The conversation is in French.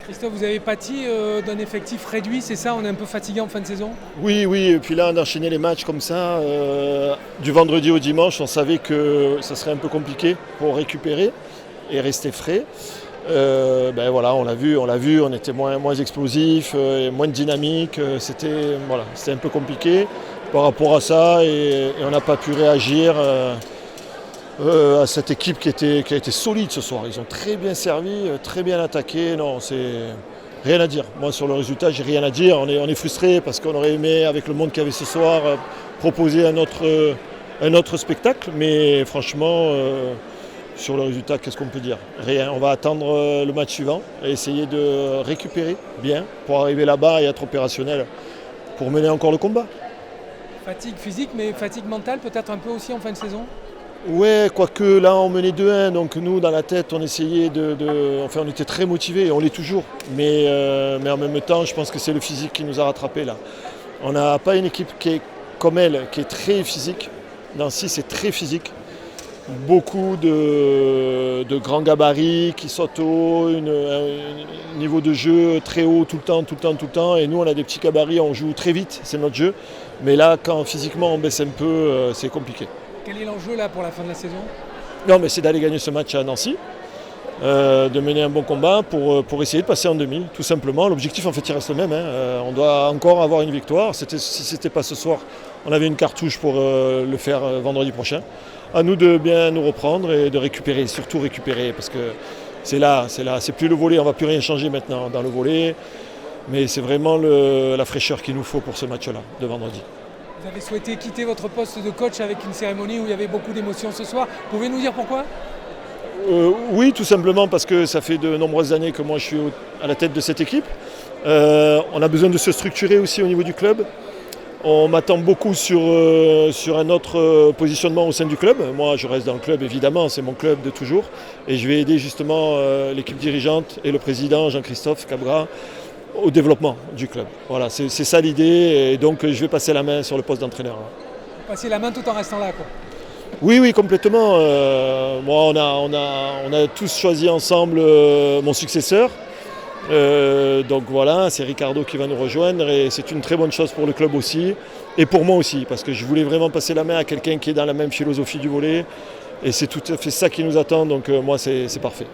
Christophe, vous avez pâti d'un effectif réduit, c'est ça? On est un peu fatigué en fin de saison? Oui, oui, et puis là, d'enchaîner les matchs comme ça, du vendredi au dimanche, on savait que ça serait un peu compliqué pour récupérer et rester frais. Ben voilà, on on était moins explosif, moins dynamique, c'était un peu compliqué par rapport à ça et on n'a pas pu réagir à cette équipe qui a été solide ce soir. Ils ont très bien servi, très bien attaqué. Non, c'est rien à dire. Moi, sur le résultat, j'ai rien à dire. On est frustré parce qu'on aurait aimé, avec le monde qu'il y avait ce soir, proposer un autre spectacle. Mais franchement, sur le résultat, qu'est-ce qu'on peut dire? Rien. On va attendre le match suivant et essayer de récupérer bien pour arriver là-bas et être opérationnel pour mener encore le combat. Fatigue physique, mais fatigue mentale peut-être un peu aussi en fin de saison? Ouais, quoique là on menait 2-1, donc nous dans la tête on essayait enfin on était très motivés, on l'est toujours, mais en même temps je pense que c'est le physique qui nous a rattrapés là. On n'a pas une équipe qui est comme elle, qui est très physique. Nancy c'est très physique. Beaucoup de grands gabarits qui sautent haut, un niveau de jeu très haut tout le temps. Et nous on a des petits gabarits, on joue très vite, c'est notre jeu. Mais là quand physiquement on baisse un peu, c'est compliqué. Quel est l'enjeu là pour la fin de la saison? Non, mais c'est d'aller gagner ce match à Nancy, de mener un bon combat pour essayer de passer en demi, tout simplement. L'objectif, en fait, il reste le même. On doit encore avoir une victoire. Si ce n'était pas ce soir, on avait une cartouche pour le faire vendredi prochain. À nous de bien nous reprendre et de récupérer, surtout récupérer, parce que c'est plus le volley, on ne va plus rien changer maintenant dans le volley. Mais c'est vraiment la fraîcheur qu'il nous faut pour ce match-là, de vendredi. Vous avez souhaité quitter votre poste de coach avec une cérémonie où il y avait beaucoup d'émotions ce soir. Pouvez nous dire pourquoi? Oui, tout simplement parce que ça fait de nombreuses années que moi je suis à la tête de cette équipe. On a besoin de se structurer aussi au niveau du club. On m'attend beaucoup sur un autre positionnement au sein du club. Moi je reste dans le club évidemment, c'est mon club de toujours. Et je vais aider justement l'équipe dirigeante et le président Jean-Christophe Cabra au développement du club. Voilà, c'est ça l'idée et donc je vais passer la main sur le poste d'entraîneur. Passer la main tout en restant là, quoi. Oui, oui, complètement. Moi, on a tous choisi ensemble mon successeur. Donc voilà, c'est Ricardo qui va nous rejoindre et c'est une très bonne chose pour le club aussi et pour moi aussi parce que je voulais vraiment passer la main à quelqu'un qui est dans la même philosophie du volley et c'est tout à fait ça qui nous attend, donc moi c'est parfait.